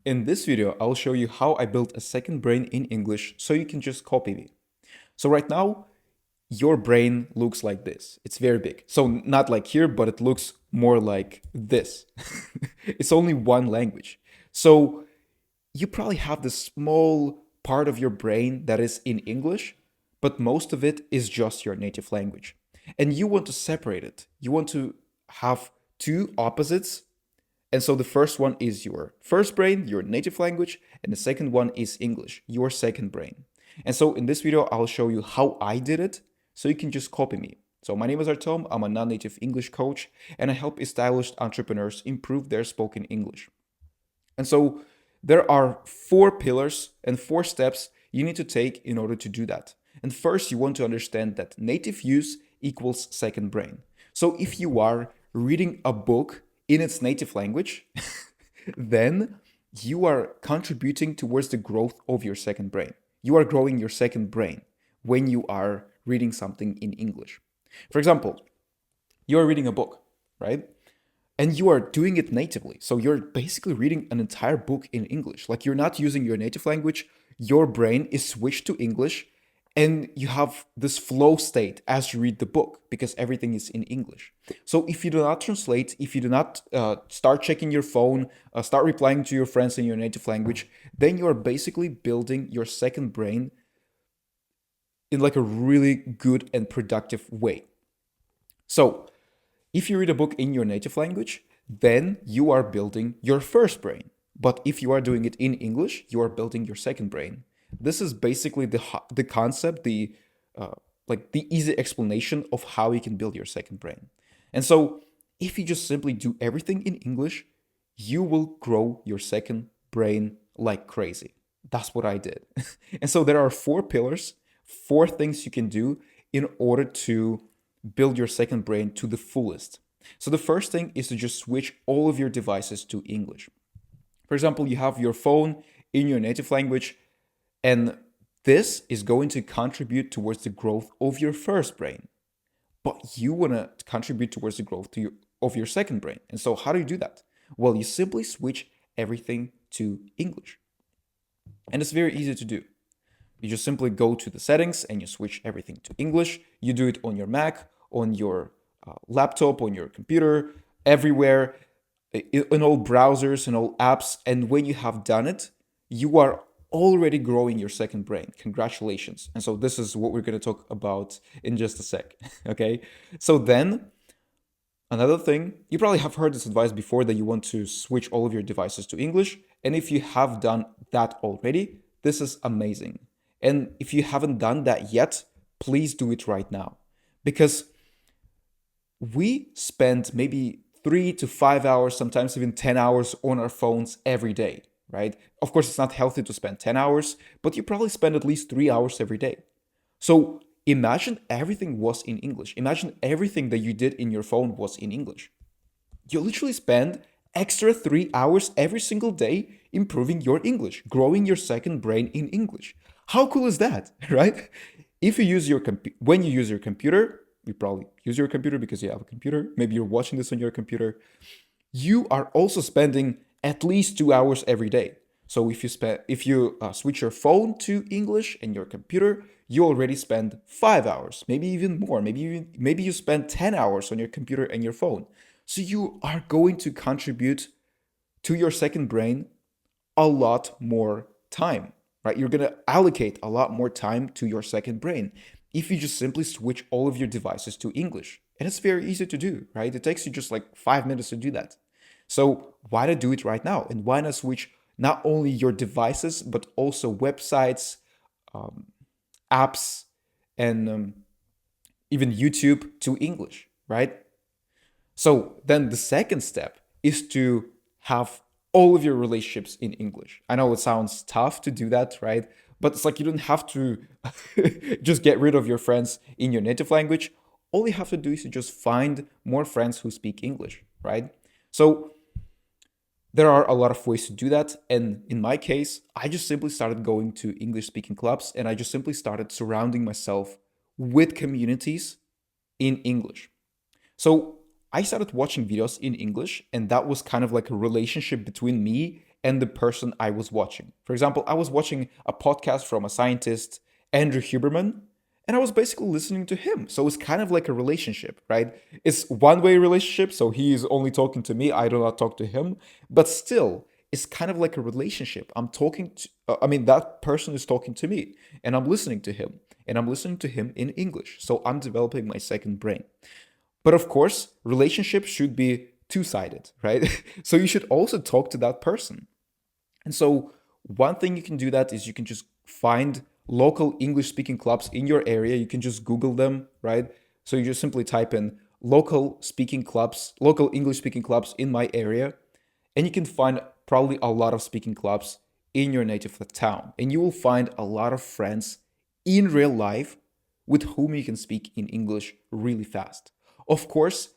In this video, I'll show you how I built a second brain in English so you can just copy me. So right now, your brain looks like this. It's very big. So not like here, but it looks more like this. It's only one language. So you probably have this small part of your brain that is in English, but most of it is just your native language. And you want to separate it. You want to have two opposites, and so the first one is your first brain, your native language, and the second one is English, your second brain. And so in this video, I'll show you how I did it so you can just copy me. So my name is Artem, I'm a non-native English coach, and I help established entrepreneurs improve their spoken English. And so there are four pillars and four steps you need to take in order to do that. And first, you want to understand that native use equals second brain. So if you are reading a book in its native language, then you are contributing towards the growth of your second brain. You are growing your second brain when you are reading something in English. For example, you are reading a book, right? And you are doing it natively. So you're basically reading an entire book in English. Like you're not using your native language, your brain is switched to English, and you have this flow state as you read the book because everything is in English. So if you do not translate, if you do not start checking your phone, start replying to your friends in your native language, then you are basically building your second brain in like a really good and productive way. So if you read a book in your native language, then you are building your first brain. But if you are doing it in English, you are building your second brain. This is basically the concept, the easy explanation of how you can build your second brain. And so, if you just simply do everything in English, you will grow your second brain like crazy. That's what I did. And so there are four pillars, four things you can do in order to build your second brain to the fullest. So the first thing is to just switch all of your devices to English. For example, you have your phone in your native language, and this is going to contribute towards the growth of your first brain. But you want to contribute towards the growth of your second brain. And so, how do you do that? Well, you simply switch everything to English. And it's very easy to do. You just simply go to the settings and you switch everything to English. You do it on your Mac, on your laptop, on your computer, everywhere, in all browsers and all apps. And when you have done it, you are already growing your second brain. Congratulations. And so this is what we're going to talk about in just a sec. Okay. So then another thing, you probably have heard this advice before that you want to switch all of your devices to English. And if you have done that already, this is amazing. And if you haven't done that yet, please do it right now. Because we spend maybe 3 to 5 hours, sometimes even 10 hours on our phones every day, right? Of course, it's not healthy to spend 10 hours, but you probably spend at least 3 hours every day. So imagine everything was in English. Imagine everything that you did in your phone was in English. You literally spend extra 3 hours every single day improving your English, growing your second brain in English. How cool is that, right? If you use when you use your computer, you probably use your computer because you have a computer. Maybe you're watching this on your computer. You are also spending at least 2 hours every day. So if you switch your phone to English and your computer, you already spend 5 hours, maybe even more. Maybe you spend 10 hours on your computer and your phone. So you are going to contribute to your second brain a lot more time, right? You're going to allocate a lot more time to your second brain if you just simply switch all of your devices to English. And it's very easy to do, right? It takes you just like 5 minutes to do that. So why not do it right now? And why not switch not only your devices, but also websites, um, apps, and even YouTube to English, right? So then the second step is to have all of your relationships in English. I know it sounds tough to do that, right? But it's like you don't have to just get rid of your friends in your native language. All you have to do is to just find more friends who speak English, right? So there are a lot of ways to do that. And in my case, I just simply started going to English speaking clubs and I just simply started surrounding myself with communities in English. So I started watching videos in English, and that was kind of like a relationship between me and the person I was watching. For example, I was watching a podcast from a scientist, Andrew Huberman, and I was basically listening to him. So it's kind of like a relationship, right? It's one-way relationship, so he is only talking to me, I do not talk to him, but still, it's kind of like a relationship. I'm talking to, I mean, that person is talking to me, and I'm listening to him, and I'm listening to him in English. So I'm developing my second brain. But of course, relationships should be two-sided, right? So you should also talk to that person. And so one thing you can do that is you can just find local English speaking clubs in your area. You can just Google them, right? So you just simply type in local speaking clubs, local English speaking clubs in my area, and you can find probably a lot of speaking clubs in your native town. And you will find a lot of friends in real life with whom you can speak in English really fast. Of course,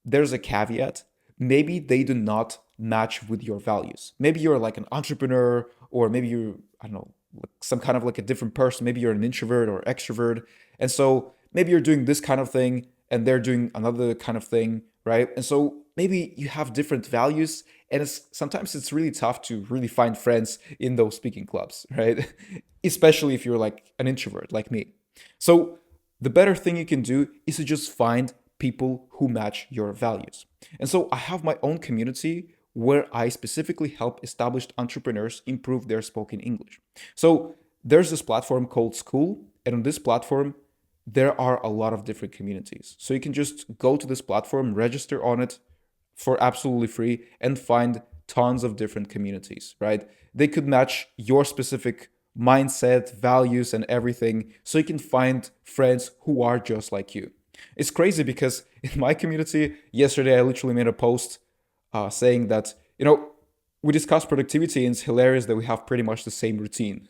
there's a caveat. Maybe they do not match with your values. Maybe you're like an entrepreneur, or maybe you're, I don't know, some kind of like a different person. Maybe you're an introvert or extrovert. And so maybe you're doing this kind of thing and they're doing another kind of thing, right? And so maybe you have different values, and sometimes it's really tough to really find friends in those speaking clubs, right? Especially if you're like an introvert like me. So the better thing you can do is to just find people who match your values. And so I have my own community where I specifically help established entrepreneurs improve their spoken English. So there's this platform called School, and on this platform, there are a lot of different communities. So you can just go to this platform, register on it for absolutely free, and find tons of different communities, right? They could match your specific mindset, values, and everything. So you can find friends who are just like you. It's crazy because in my community, yesterday I literally made a post saying that, we discuss productivity, and it's hilarious that we have pretty much the same routine.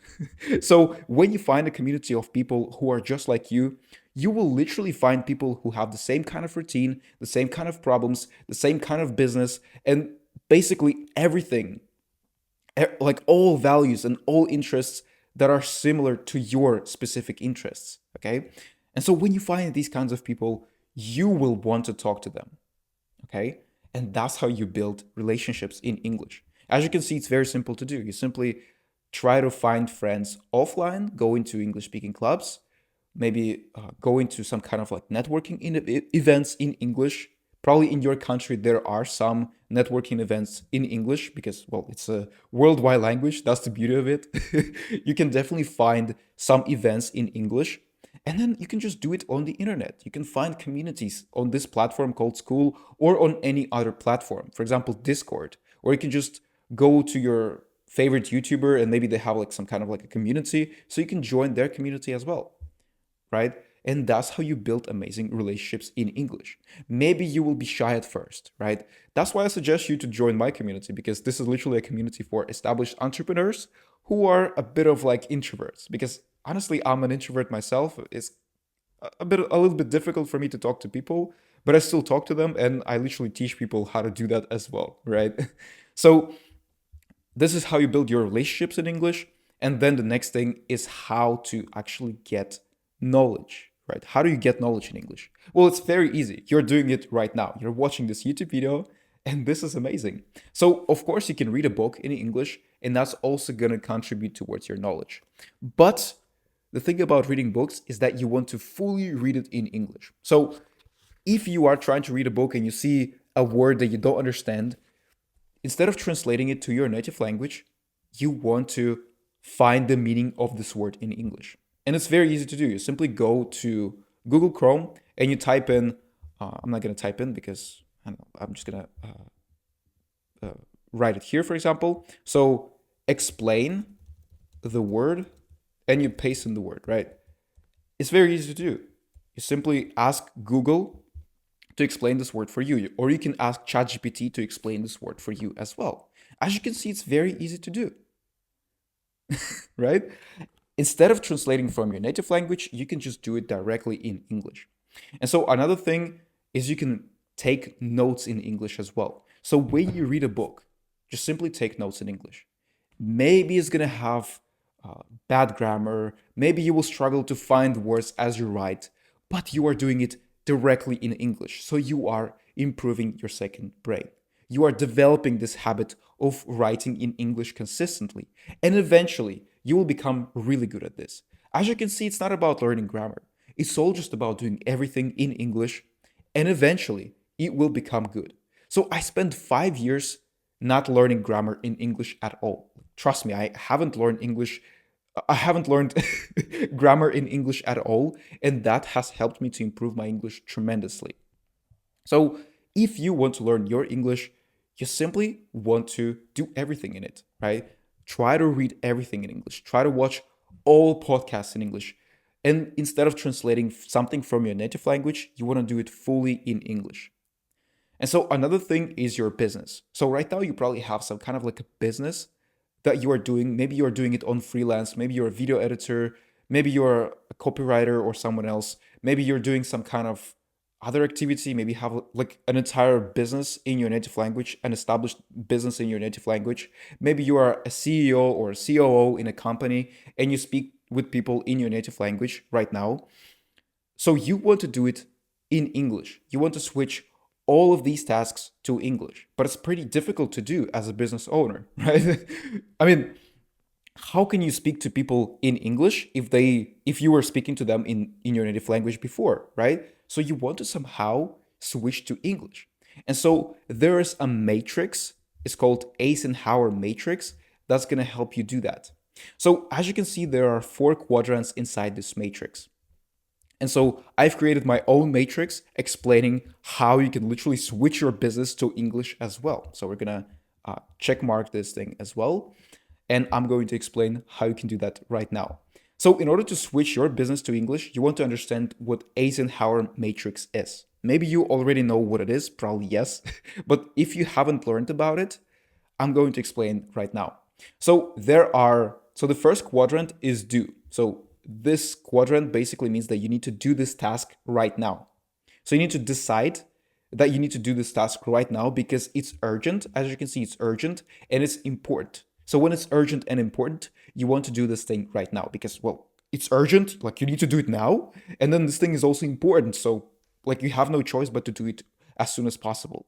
So when you find a community of people who are just like you will literally find people who have the same kind of routine, the same kind of problems, the same kind of business, and basically everything, like all values and all interests that are similar to your specific interests. Okay. And so when you find these kinds of people, you will want to talk to them. Okay. And that's how you build relationships in English. As you can see, it's very simple to do. You simply try to find friends offline, go into English speaking clubs, maybe go into some kind of like networking events in English. Probably in your country, there are some networking events in English because, well, it's a worldwide language. That's the beauty of it. You can definitely find some events in English, and then you can just do it on the internet. You can find communities on this platform called School, or on any other platform, for example, Discord, or you can just go to your favorite YouTuber and maybe they have like some kind of like a community. So you can join their community as well, right? And that's how you build amazing relationships in English. Maybe you will be shy at first, right? That's why I suggest you to join my community, because this is literally a community for established entrepreneurs who are a bit of like introverts. Because honestly, I'm an introvert myself. It's a little bit difficult for me to talk to people, but I still talk to them, and I literally teach people how to do that as well, right? So this is how you build your relationships in English. And then the next thing is how to actually get knowledge, right? How do you get knowledge in English? Well, it's very easy. You're doing it right now. You're watching this YouTube video, and this is amazing. So, of course, you can read a book in English, and that's also going to contribute towards your knowledge. But the thing about reading books is that you want to fully read it in English. So, if you are trying to read a book and you see a word that you don't understand, instead of translating it to your native language, you want to find the meaning of this word in English. And it's very easy to do. You simply go to Google Chrome and you type in, I'm not going to type in because I don't know, I'm just going to write it here, for example. So explain the word, and you paste in the word, right? It's very easy to do. You simply ask Google to explain this word for you, or you can ask ChatGPT to explain this word for you as well. As you can see, it's very easy to do, right? Instead of translating from your native language, you can just do it directly in English. And so another thing is you can take notes in English as well. So when you read a book, just simply take notes in English. Maybe it's gonna have bad grammar. Maybe you will struggle to find words as you write, but you are doing it directly in English. So you are improving your second brain. you are developing this habit of writing in English consistently. And eventually, you will become really good at this. As you can see, it's not about learning grammar, it's all just about doing everything in English, and eventually, it will become good. So I spent 5 years not learning grammar in English at all. Trust me, I haven't learned grammar in English at all, and that has helped me to improve my English tremendously. So, if you want to learn your English, you simply want to do everything in it, right? Try to read everything in English. Try to watch all podcasts in English. And instead of translating something from your native language, you want to do it fully in English. And so another thing is your business. So right now you probably have some kind of like a business that you are doing. Maybe you're doing it on freelance. Maybe you're a video editor. Maybe you're a copywriter or someone else. Maybe you're doing some kind of other activity. Maybe have like an entire business in your native language, an established business in your native language. Maybe you are a CEO or a COO in a company and you speak with people in your native language right now. So you want to do it in English. You want to switch all of these tasks to English, but it's pretty difficult to do as a business owner, right? I mean, how can you speak to people in English if you were speaking to them in your native language before, right? So you want to somehow switch to English. And so there is a matrix, it's called Eisenhower matrix, that's going to help you do that. So as you can see, there are 4 quadrants inside this matrix. And so I've created my own matrix explaining how you can literally switch your business to English as well. So we're going to check mark this thing as well. And I'm going to explain how you can do that right now. So in order to switch your business to English, you want to understand what Eisenhower matrix is. Maybe you already know what it is, probably yes. But if you haven't learned about it, I'm going to explain right now. So the first quadrant is do. So this quadrant basically means that you need to do this task right now. So you need to decide that you need to do this task right now because it's urgent. As you can see, it's urgent and it's important. So when it's urgent and important, you want to do this thing right now because, well, it's urgent, like you need to do it now. And then this thing is also important. So like you have no choice but to do it as soon as possible.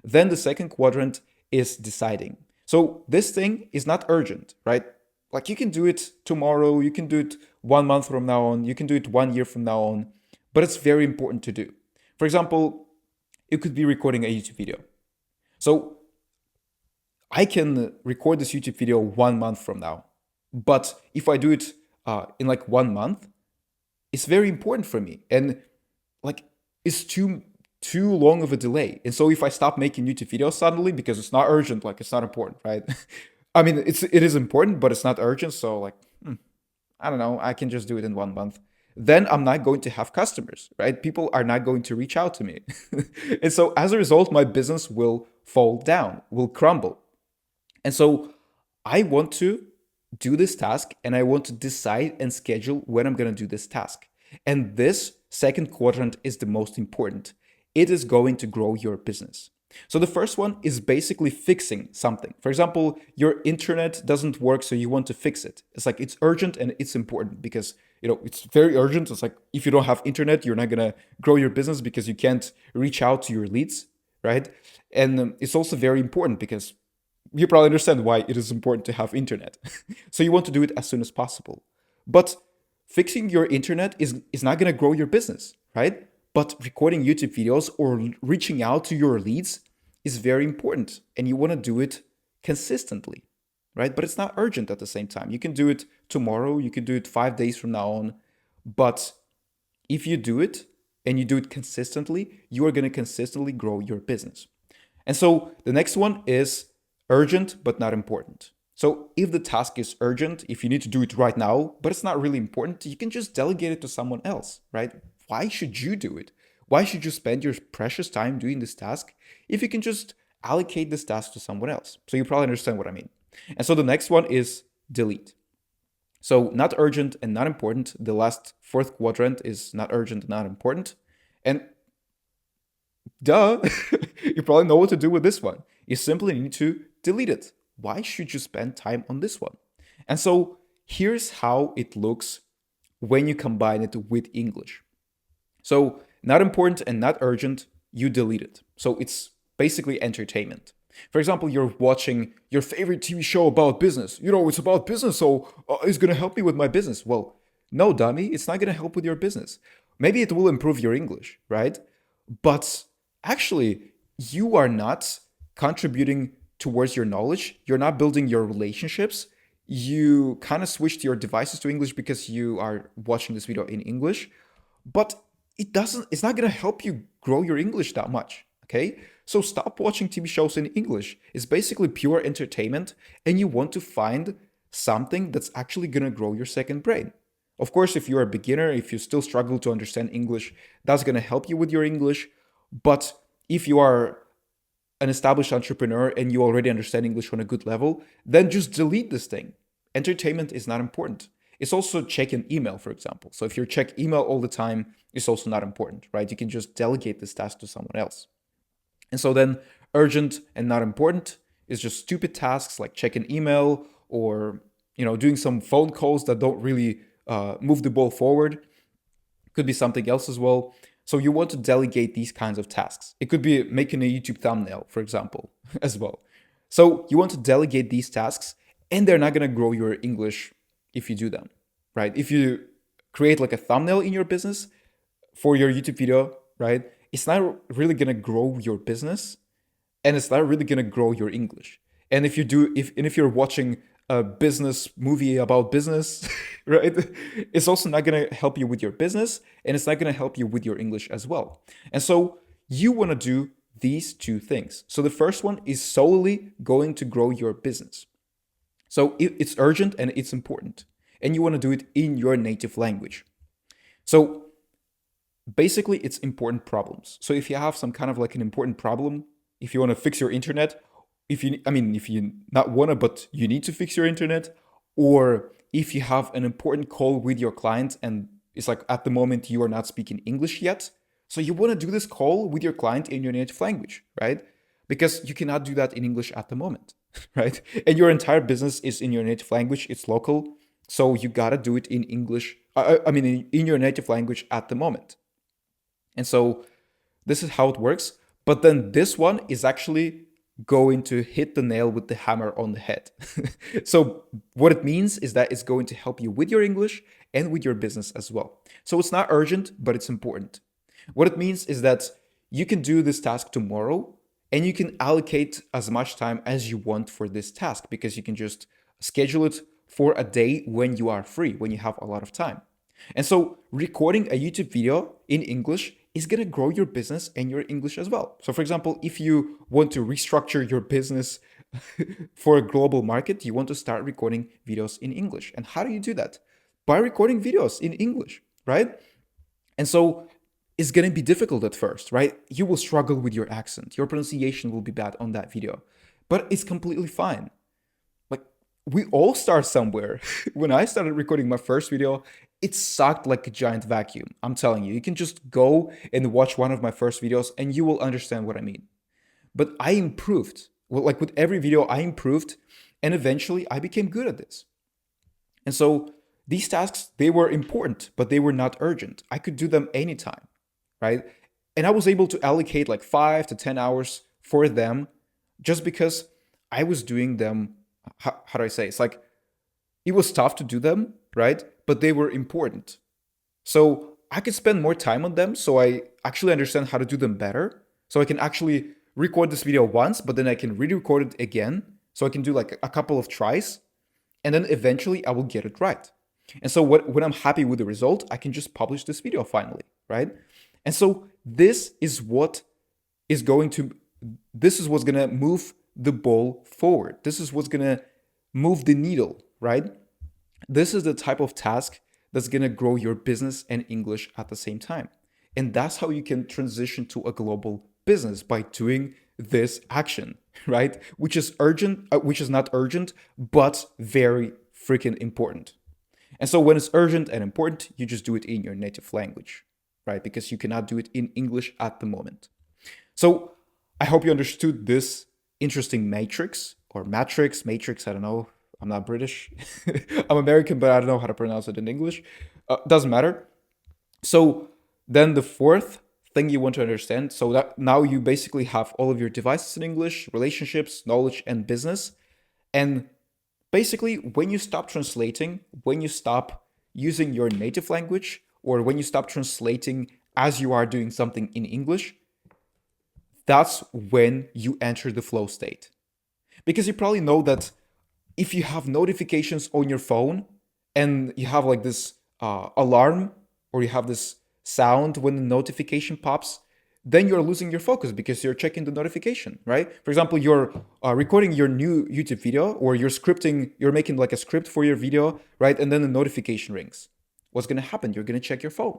Then the second quadrant is deciding. So this thing is not urgent, right? Like you can do it tomorrow, you can do it 1 month from now on, you can do it 1 year from now on, but it's very important to do. For example, you could be recording a YouTube video. So I can record this YouTube video 1 month from now, but if I do it in like 1 month, it's very important for me, and like it's too long of a delay. And so if I stop making YouTube videos suddenly because it's not urgent, like it's not important, right? I mean, it is important, but it's not urgent. So like, I don't know, I can just do it in 1 month. Then I'm not going to have customers, right? People are not going to reach out to me. And so as a result, my business will fall down, will crumble. And so I want to do this task and I want to decide and schedule when I'm going to do this task. And this second quadrant is the most important. It is going to grow your business. So the first one is basically fixing something. For example, your internet doesn't work, so you want to fix it. It's like it's urgent and it's important because it's very urgent. It's like if you don't have internet, you're not gonna grow your business because you can't reach out to your leads, right? And it's also very important because you probably understand why it is important to have internet. So you want to do it as soon as possible. But fixing your internet is not gonna grow your business, right? But recording YouTube videos or reaching out to your leads is very important and you want to do it consistently, right? But it's not urgent at the same time. You can do it tomorrow, you can do it 5 days from now on. But if you do it and you do it consistently, you are going to consistently grow your business. And so the next one is urgent but not important. So if the task is urgent, if you need to do it right now, but it's not really important, you can just delegate it to someone else, right? Why should you do it? Why should you spend your precious time doing this task if you can just allocate this task to someone else? So you probably understand what I mean. And so the next one is delete. So not urgent and not important. The last fourth quadrant is not urgent and not important. And duh, you probably know what to do with this one. You simply need to delete it. Why should you spend time on this one? And so here's how it looks when you combine it with English. So not important and not urgent, you delete it. So it's basically entertainment. For example, you're watching your favorite TV show about business. It's about business, so it's going to help me with my business. Well, no, dummy, it's not going to help with your business. Maybe it will improve your English, right? But actually, you are not contributing towards your knowledge. You're not building your relationships. You kind of switched your devices to English because you are watching this video in English, but it's not going to help you grow your English that much. Okay? So stop watching TV shows in English. It's basically pure entertainment, and you want to find something that's actually going to grow your second brain. Of course, if you're a beginner, if you still struggle to understand English, that's going to help you with your English. But if you are an established entrepreneur and you already understand English on a good level, then just delete this thing. Entertainment is not important. It's also checking email, for example. So if you check email all the time, it's also not important, right? You can just delegate this task to someone else. And so then urgent and not important is just stupid tasks like checking email or doing some phone calls that don't really move the ball forward. Could be something else as well. So you want to delegate these kinds of tasks. It could be making a YouTube thumbnail, for example, as well. So you want to delegate these tasks, and they're not going to grow your English if you do them, right? If you create like a thumbnail in your business for your YouTube video, right? It's not really going to grow your business, and it's not really going to grow your English. And if you're watching a business movie about business, right? It's also not going to help you with your business, and it's not going to help you with your English as well. And so you want to do these two things. So the first one is solely going to grow your business. So it's urgent and it's important, and you want to do it in your native language. So basically, it's important problems. So if you have some kind of like an important problem, if you want to fix your internet, if you not wanna, but you need to fix your internet, or if you have an important call with your client and it's like at the moment you are not speaking English yet, so you want to do this call with your client in your native language, right? Because you cannot do that in English at the moment, right? And your entire business is in your native language, it's local, so you gotta do it in English. In your native language at the moment. And so this is how it works. But then this one is actually going to hit the nail with the hammer on the head. So what it means is that it's going to help you with your English and with your business as well. So it's not urgent, but it's important. What it means is that you can do this task tomorrow and you can allocate as much time as you want for this task because you can just schedule it for a day when you are free, when you have a lot of time. And so recording a YouTube video in English is going to grow your business and your English as well. So for example, if you want to restructure your business for a global market, you want to start recording videos in English. And how do you do that? By recording videos in English, right? And so it's going to be difficult at first, right? You will struggle with your accent. Your pronunciation will be bad on that video, but it's completely fine. Like we all start somewhere. When I started recording my first video, it sucked like a giant vacuum. I'm telling you, you can just go and watch one of my first videos and you will understand what I mean. But I improved. Well, like with every video, I improved and eventually I became good at this. And so these tasks, they were important, but they were not urgent. I could do them anytime, right? And I was able to allocate like 5 to 10 hours for them just because I was doing them. How do I say? It's like it was tough to do them, right? But they were important. So I could spend more time on them so I actually understand how to do them better. So I can actually record this video once, but then I can re-record it again. So I can do like a couple of tries and then eventually I will get it right. And so when I'm happy with the result, I can just publish this video finally, right? And so this is what's going to move the ball forward. This is what's going to move the needle, right? This is the type of task that's going to grow your business and English at the same time. And that's how you can transition to a global business, by doing this action, right? Which is not urgent, but very freaking important. And so when it's urgent and important, you just do it in your native language, right? Because you cannot do it in English at the moment. So I hope you understood this interesting matrix, I don't know. I'm not British. I'm American, but I don't know how to pronounce it in English. Doesn't matter. So then the fourth thing you want to understand. So that now you basically have all of your devices in English, relationships, knowledge, and business. And basically, when you stop translating, when you stop using your native language, or when you stop translating as you are doing something in English, that's when you enter the flow state. Because you probably know that if you have notifications on your phone and you have like this alarm, or you have this sound when the notification pops, then you're losing your focus because you're checking the notification, right? For example, you're recording your new YouTube video, or you're making like a script for your video, right? And then the notification rings. What's going to happen? You're going to check your phone.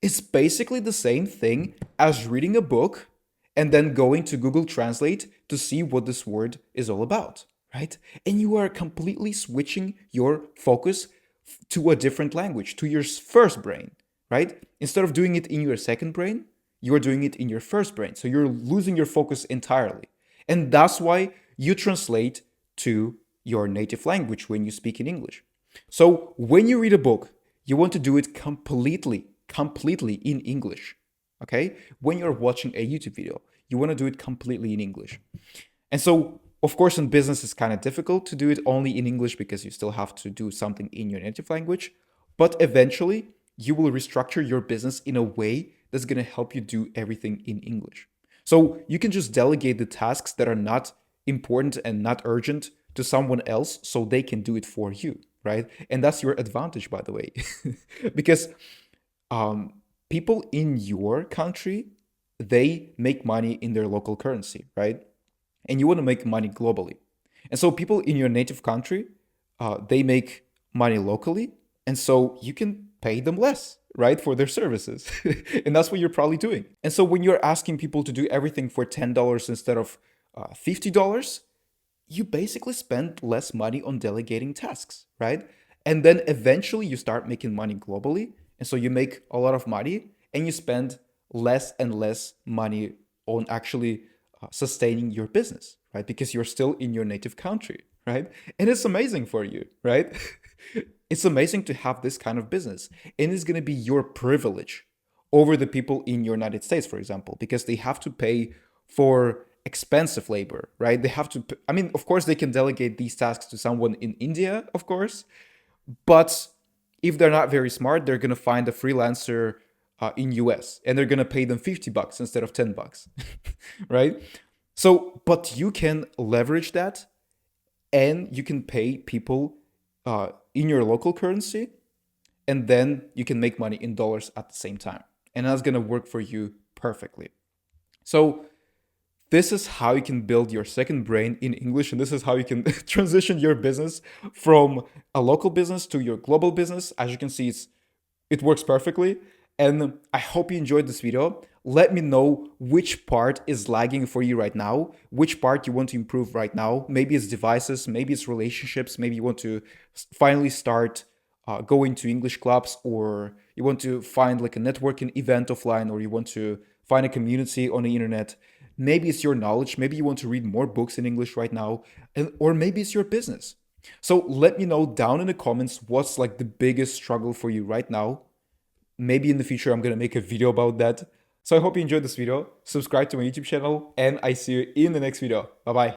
It's basically the same thing as reading a book and then going to Google Translate to see what this word is all about, right? And you are completely switching your focus to a different language, to your first brain, right? Instead of doing it in your second brain, you're doing it in your first brain. So you're losing your focus entirely. And that's why you translate to your native language when you speak in English. So when you read a book, you want to do it completely in English. Okay? When you're watching a YouTube video, you want to do it completely in English. And so, of course, in business, it's kind of difficult to do it only in English because you still have to do something in your native language. But eventually, you will restructure your business in a way that's going to help you do everything in English. So you can just delegate the tasks that are not important and not urgent to someone else so they can do it for you, right? And that's your advantage, by the way. Because people in your country, they make money in their local currency, right? And you want to make money globally. And so people in your native country, they make money locally, and so you can pay them less, right, for their services. And that's what you're probably doing. And so when you're asking people to do everything for $10 instead of $50, you basically spend less money on delegating tasks, right? And then eventually you start making money globally. And so you make a lot of money and you spend less and less money on actually sustaining your business, right? Because you're still in your native country, right? And it's amazing for you, right? It's amazing to have this kind of business. And it's going to be your privilege over the people in your United States, for example, because they have to pay for expensive labor, right? They have to, I mean, of course, they can delegate these tasks to someone in India, of course, but if they're not very smart, they're going to find a freelancer in US and they're going to pay them $50 instead of $10, right? So, but you can leverage that and you can pay people in your local currency, and then you can make money in dollars at the same time. And that's going to work for you perfectly. So, this is how you can build your second brain in English, and this is how you can transition your business from a local business to your global business. As you can see, it works perfectly. And I hope you enjoyed this video. Let me know which part is lagging for you right now, which part you want to improve right now. Maybe it's devices, maybe it's relationships, maybe you want to finally start going to English clubs, or you want to find like a networking event offline, or you want to find a community on the internet. Maybe it's your knowledge, maybe you want to read more books in English right now, or maybe it's your business. So let me know down in the comments what's like the biggest struggle for you right now. Maybe in the future I'm gonna make a video about that. So I hope you enjoyed this video. Subscribe to my YouTube channel, and I see you in the next video. Bye bye.